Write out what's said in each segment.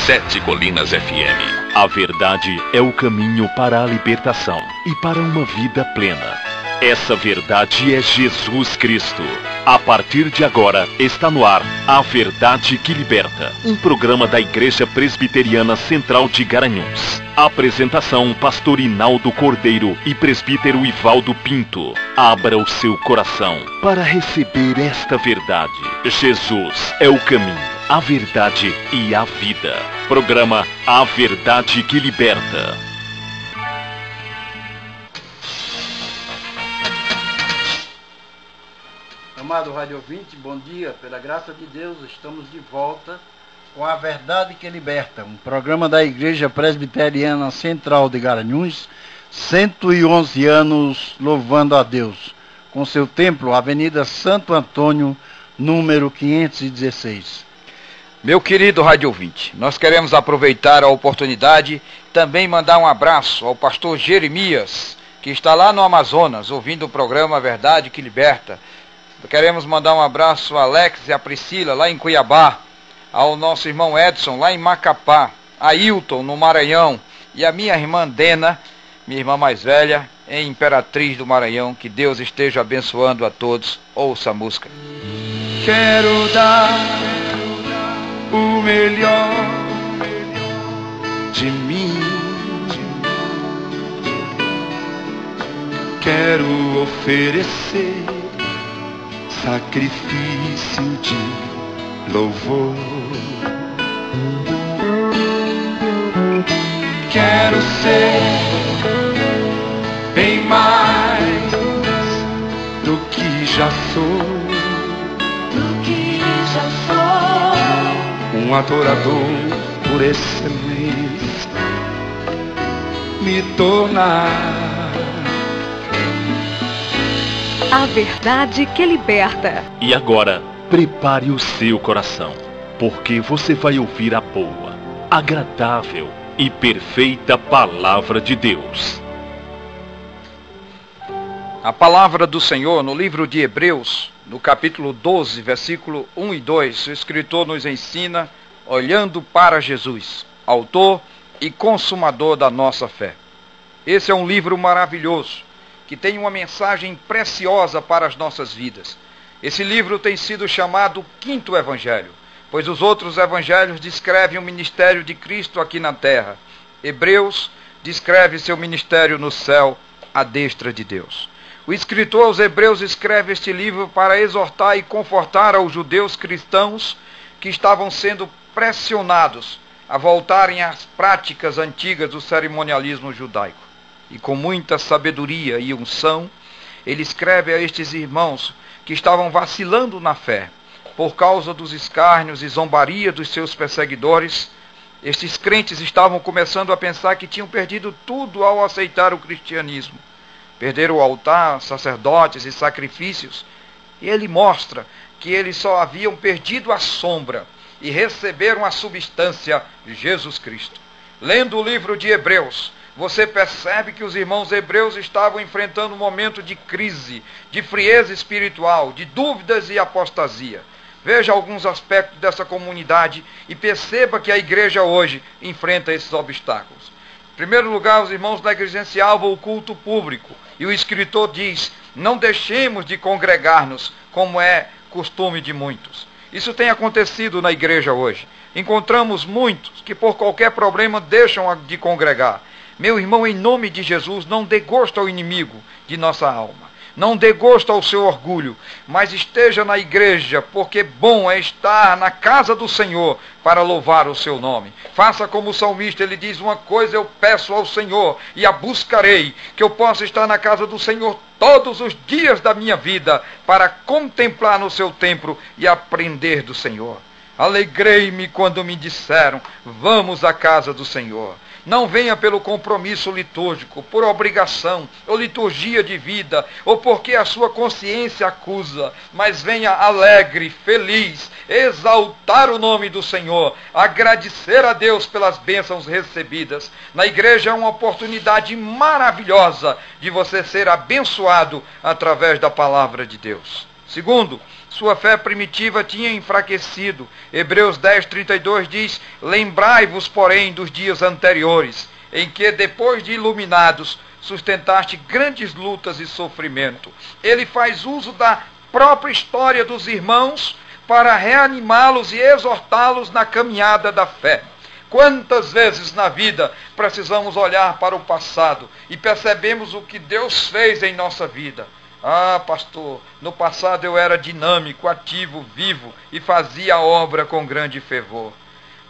Sete Colinas FM. A verdade é o caminho para a libertação e para uma vida plena. Essa verdade é Jesus Cristo. A partir de agora, está no ar A Verdade que Liberta, um programa da Igreja Presbiteriana Central de Garanhuns. Apresentação, Pastor Inaldo Cordeiro e Presbítero Ivaldo Pinto. Abra o seu coração para receber esta verdade. Jesus é o caminho, a verdade e a vida. Programa A Verdade que Liberta. Amado rádio ouvinte, bom dia. Pela graça de Deus, estamos de volta com A Verdade que Liberta, um programa da Igreja Presbiteriana Central de Garanhuns, 111 anos louvando a Deus, com seu templo, Avenida Santo Antônio, número 516. Meu querido rádio ouvinte, nós queremos aproveitar a oportunidade e também mandar um abraço ao pastor Jeremias, que está lá no Amazonas, ouvindo o programa A Verdade que Liberta. Queremos mandar um abraço a Alex e a Priscila, lá em Cuiabá, ao nosso irmão Edson, lá em Macapá, a Hilton, no Maranhão, e a minha irmã Dena, minha irmã mais velha, em Imperatriz do Maranhão. Que Deus esteja abençoando a todos. Ouça a música. Quero dar o melhor de mim. Quero oferecer sacrifício de louvor. Quero ser bem mais do que já sou. Um adorador por excelência, me tornar. A Verdade que Liberta. E agora, prepare o seu coração, porque você vai ouvir a boa, agradável e perfeita Palavra de Deus. A palavra do Senhor no livro de Hebreus, no capítulo 12, versículo 1 e 2, o escritor nos ensina olhando para Jesus, autor e consumador da nossa fé. Esse é um livro maravilhoso, que tem uma mensagem preciosa para as nossas vidas. Esse livro tem sido chamado Quinto Evangelho, pois os outros evangelhos descrevem o ministério de Cristo aqui na terra. Hebreus descreve seu ministério no céu, à destra de Deus. O escritor aos Hebreus escreve este livro para exortar e confortar aos judeus cristãos que estavam sendo pressionados a voltarem às práticas antigas do cerimonialismo judaico. E com muita sabedoria e unção, ele escreve a estes irmãos que estavam vacilando na fé, por causa dos escárnios e zombaria dos seus perseguidores. Estes crentes estavam começando a pensar que tinham perdido tudo ao aceitar o cristianismo. Perderam o altar, sacerdotes e sacrifícios. E ele mostra que eles só haviam perdido a sombra e receberam a substância de Jesus Cristo. Lendo o livro de Hebreus, você percebe que os irmãos hebreus estavam enfrentando um momento de crise, de frieza espiritual, de dúvidas e apostasia. Veja alguns aspectos dessa comunidade e perceba que a igreja hoje enfrenta esses obstáculos. Em primeiro lugar, os irmãos negligenciavam o culto público. E o escritor diz: não deixemos de congregar-nos, como é costume de muitos. Isso tem acontecido na igreja hoje. Encontramos muitos que por qualquer problema deixam de congregar. Meu irmão, em nome de Jesus, não dê gosto ao inimigo de nossa alma. Não dê gosto ao seu orgulho, mas esteja na igreja, porque bom é estar na casa do Senhor para louvar o seu nome. Faça como o salmista, ele diz: uma coisa eu peço ao Senhor e a buscarei, que eu possa estar na casa do Senhor todos os dias da minha vida, para contemplar no seu templo e aprender do Senhor. Alegrei-me quando me disseram: vamos à casa do Senhor. Não venha pelo compromisso litúrgico, por obrigação, ou liturgia de vida, ou porque a sua consciência acusa, mas venha alegre, feliz, exaltar o nome do Senhor, agradecer a Deus pelas bênçãos recebidas. Na igreja é uma oportunidade maravilhosa de você ser abençoado através da palavra de Deus. Segundo, sua fé primitiva tinha enfraquecido. Hebreus 10:32 diz: lembrai-vos, porém, dos dias anteriores, em que, depois de iluminados, sustentaste grandes lutas e sofrimento. Ele faz uso da própria história dos irmãos para reanimá-los e exortá-los na caminhada da fé. Quantas vezes na vida precisamos olhar para o passado e percebemos o que Deus fez em nossa vida? Ah, pastor, no passado eu era dinâmico, ativo, vivo e fazia a obra com grande fervor.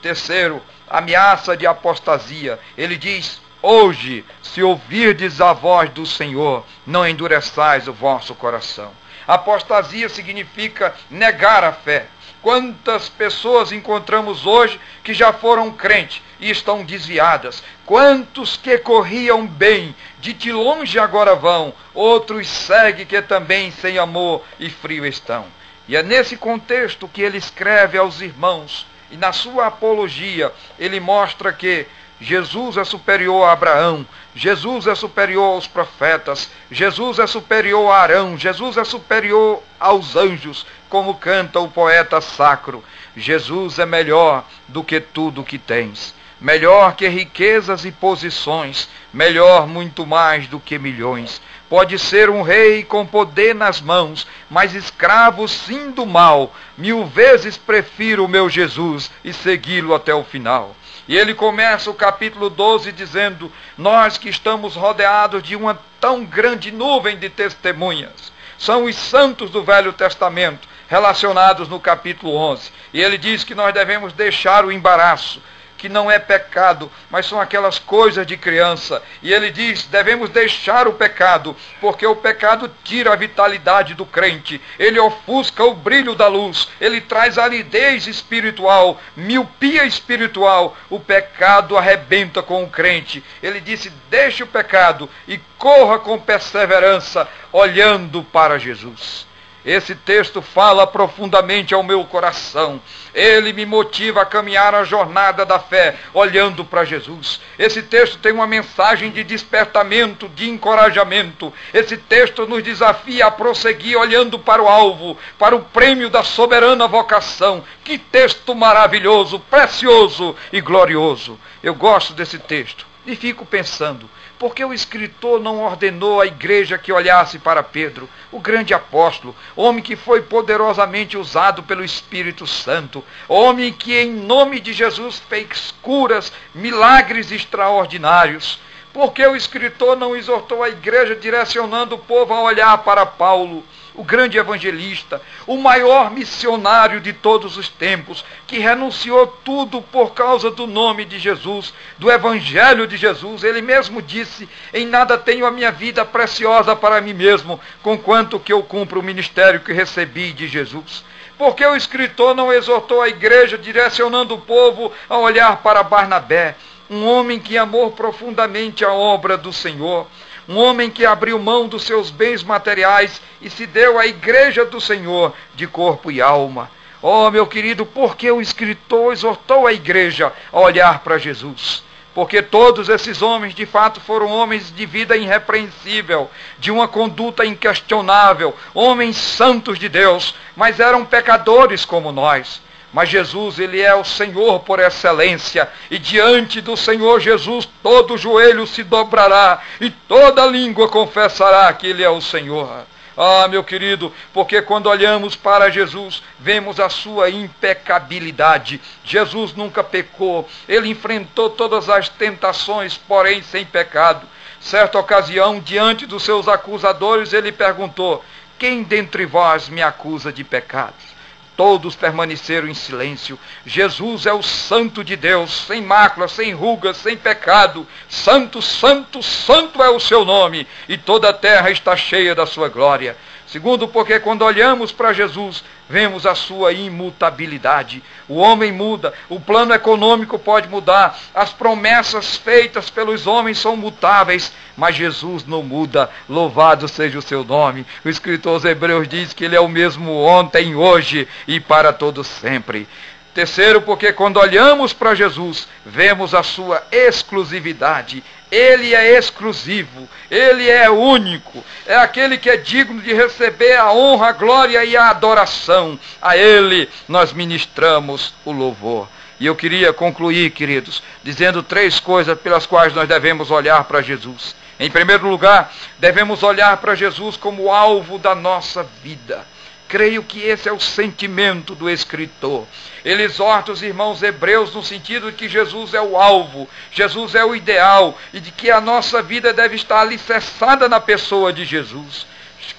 Terceiro, ameaça de apostasia. Ele diz: hoje, se ouvirdes a voz do Senhor, não endureçais o vosso coração. Apostasia significa negar a fé. Quantas pessoas encontramos hoje que já foram crentes e estão desviadas? Quantos que corriam bem, de longe agora vão, outros seguem que também sem amor e frio estão. E é nesse contexto que ele escreve aos irmãos, e na sua apologia ele mostra que Jesus é superior a Abraão, Jesus é superior aos profetas, Jesus é superior a Arão, Jesus é superior aos anjos, como canta o poeta sacro. Jesus é melhor do que tudo que tens, melhor que riquezas e posições, melhor muito mais do que milhões. Pode ser um rei com poder nas mãos, mas escravo sim do mal. 1000 vezes prefiro o meu Jesus e segui-lo até o final. E ele começa o capítulo 12 dizendo: nós que estamos rodeados de uma tão grande nuvem de testemunhas. São os santos do Velho Testamento, relacionados no capítulo 11. E ele diz que nós devemos deixar o embaraço, que não é pecado, mas são aquelas coisas de criança. E ele diz: devemos deixar o pecado, porque o pecado tira a vitalidade do crente, ele ofusca o brilho da luz, ele traz aridez espiritual, miopia espiritual. O pecado arrebenta com o crente. Ele disse: deixe o pecado e corra com perseverança, olhando para Jesus. Esse texto fala profundamente ao meu coração. Ele me motiva a caminhar a jornada da fé, olhando para Jesus. Esse texto tem uma mensagem de despertamento, de encorajamento. Esse texto nos desafia a prosseguir olhando para o alvo, para o prêmio da soberana vocação. Que texto maravilhoso, precioso e glorioso. Eu gosto desse texto e fico pensando: por que o escritor não ordenou à igreja que olhasse para Pedro, o grande apóstolo, homem que foi poderosamente usado pelo Espírito Santo, homem que em nome de Jesus fez curas, milagres extraordinários? Por que o escritor não exortou a igreja direcionando o povo a olhar para Paulo, o grande evangelista, o maior missionário de todos os tempos, que renunciou tudo por causa do nome de Jesus, do evangelho de Jesus? Ele mesmo disse: em nada tenho a minha vida preciosa para mim mesmo, conquanto que eu cumpro o ministério que recebi de Jesus. Por que o escritor não exortou a igreja direcionando o povo a olhar para Barnabé, um homem que amou profundamente a obra do Senhor, um homem que abriu mão dos seus bens materiais e se deu à igreja do Senhor de corpo e alma? Oh, meu querido, por que o escritor exortou a igreja a olhar para Jesus? Porque todos esses homens, de fato, foram homens de vida irrepreensível, de uma conduta inquestionável, homens santos de Deus, mas eram pecadores como nós. Mas Jesus, ele é o Senhor por excelência, e diante do Senhor Jesus todo joelho se dobrará e toda língua confessará que ele é o Senhor. Ah, meu querido, porque quando olhamos para Jesus, vemos a sua impecabilidade. Jesus nunca pecou, ele enfrentou todas as tentações, porém sem pecado. Certa ocasião, diante dos seus acusadores, ele perguntou: quem dentre vós me acusa de pecados? Todos permaneceram em silêncio. Jesus é o Santo de Deus, sem mácula, sem rugas, sem pecado. Santo, santo, santo é o seu nome, e toda a terra está cheia da sua glória. Segundo, porque quando olhamos para Jesus, vemos a sua imutabilidade. O homem muda, o plano econômico pode mudar, as promessas feitas pelos homens são mutáveis, mas Jesus não muda. Louvado seja o seu nome. O escritor aos Hebreus diz que ele é o mesmo ontem, hoje e para todo sempre. Terceiro, porque quando olhamos para Jesus, vemos a sua exclusividade. Ele é exclusivo, ele é único, é aquele que é digno de receber a honra, a glória e a adoração. A ele nós ministramos o louvor. E eu queria concluir, queridos, dizendo 3 coisas pelas quais nós devemos olhar para Jesus. Em primeiro lugar, devemos olhar para Jesus como alvo da nossa vida. Creio que esse é o sentimento do escritor. Ele exorta os irmãos hebreus no sentido de que Jesus é o alvo, Jesus é o ideal, e de que a nossa vida deve estar alicerçada na pessoa de Jesus.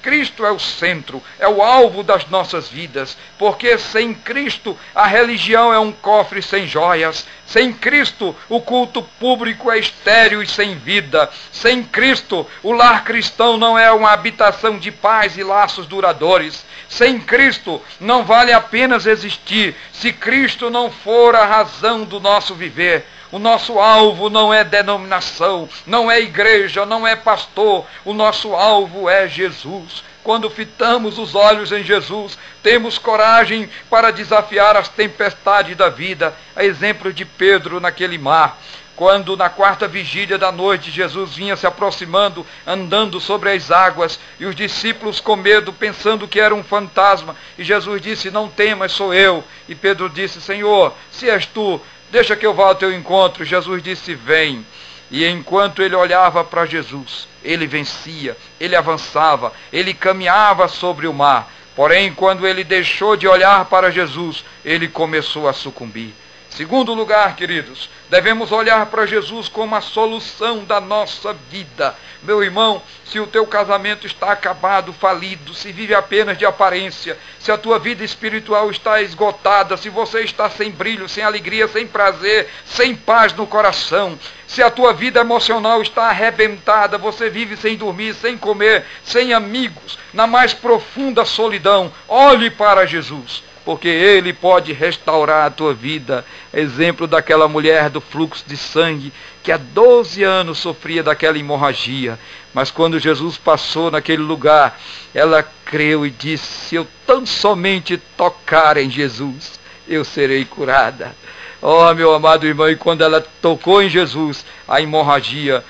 Cristo é o centro, é o alvo das nossas vidas, porque sem Cristo a religião é um cofre sem joias, sem Cristo o culto público é estéril e sem vida, sem Cristo o lar cristão não é uma habitação de paz e laços duradouros, sem Cristo não vale apenas existir, se Cristo não for a razão do nosso viver. O nosso alvo não é denominação, não é igreja, não é pastor. O nosso alvo é Jesus. Quando fitamos os olhos em Jesus, temos coragem para desafiar as tempestades da vida. A exemplo de Pedro naquele mar. Quando na 4ª vigília da noite Jesus vinha se aproximando, andando sobre as águas, e os discípulos com medo, pensando que era um fantasma. E Jesus disse, não temas, sou eu. E Pedro disse, Senhor, se és tu, deixa que eu vá ao teu encontro. Jesus disse, vem. E enquanto ele olhava para Jesus, ele vencia, ele avançava, ele caminhava sobre o mar. Porém, quando ele deixou de olhar para Jesus, ele começou a sucumbir. Segundo lugar, queridos, devemos olhar para Jesus como a solução da nossa vida. Meu irmão, se o teu casamento está acabado, falido, se vive apenas de aparência, se a tua vida espiritual está esgotada, se você está sem brilho, sem alegria, sem prazer, sem paz no coração, se a tua vida emocional está arrebentada, você vive sem dormir, sem comer, sem amigos, na mais profunda solidão, olhe para Jesus, porque Ele pode restaurar a tua vida. Exemplo daquela mulher do fluxo de sangue, que há 12 anos sofria daquela hemorragia, mas quando Jesus passou naquele lugar, ela creu e disse, se eu tão somente tocar em Jesus, eu serei curada. Oh, meu amado irmão, e quando ela tocou em Jesus, a hemorragia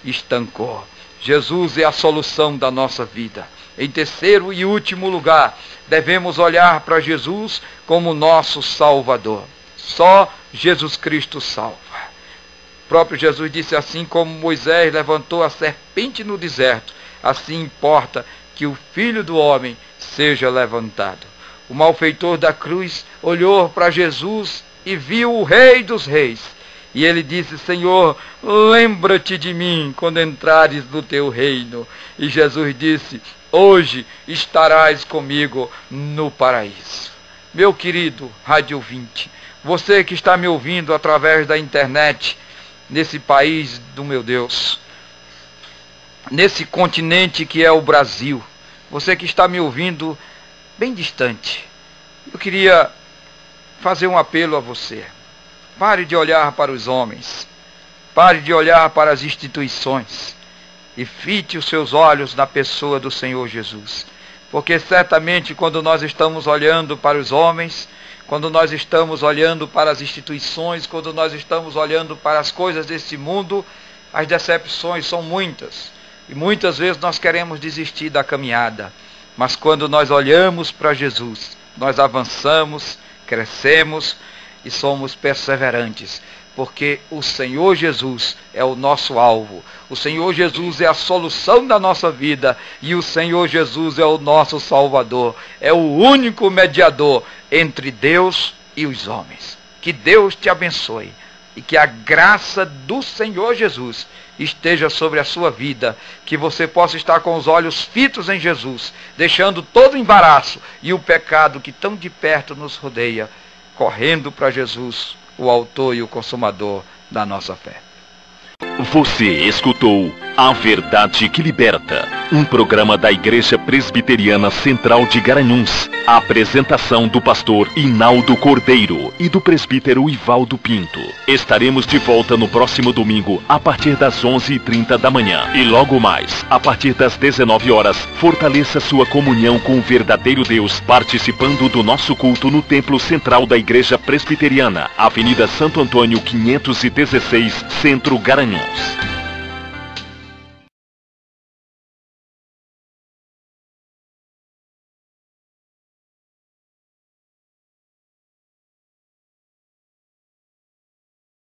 estancou. Jesus é a solução da nossa vida. Em terceiro e último lugar, devemos olhar para Jesus como nosso Salvador. Só Jesus Cristo salva. O próprio Jesus disse, assim como Moisés levantou a serpente no deserto, assim importa que o Filho do Homem seja levantado. O malfeitor da cruz olhou para Jesus e viu o Rei dos Reis. E ele disse, Senhor, lembra-te de mim quando entrares no teu reino. E Jesus disse, hoje estarás comigo no paraíso. Meu querido rádio ouvinte, você que está me ouvindo através da internet, nesse país do meu Deus, nesse continente que é o Brasil, você que está me ouvindo bem distante, eu queria fazer um apelo a você. Pare de olhar para os homens, pare de olhar para as instituições e fite os seus olhos na pessoa do Senhor Jesus. Porque certamente quando nós estamos olhando para os homens, quando nós estamos olhando para as instituições, quando nós estamos olhando para as coisas desse mundo, as decepções são muitas. E muitas vezes nós queremos desistir da caminhada. Mas quando nós olhamos para Jesus, nós avançamos, crescemos e somos perseverantes, porque o Senhor Jesus é o nosso alvo, o Senhor Jesus é a solução da nossa vida, e o Senhor Jesus é o nosso Salvador, é o único mediador entre Deus e os homens. Que Deus te abençoe, e que a graça do Senhor Jesus esteja sobre a sua vida, que você possa estar com os olhos fitos em Jesus, deixando todo o embaraço e o pecado que tão de perto nos rodeia, correndo para Jesus, o autor e o consumador da nossa fé. Você escutou A Verdade que Liberta, um programa da Igreja Presbiteriana Central de Garanhuns. A apresentação do pastor Inaldo Cordeiro e do presbítero Ivaldo Pinto. Estaremos de volta no próximo domingo, a partir das 11h30 da manhã. E logo mais, a partir das 19 horas, fortaleça sua comunhão com o verdadeiro Deus, participando do nosso culto no Templo Central da Igreja Presbiteriana, Avenida Santo Antônio 516, Centro, Garanhuns.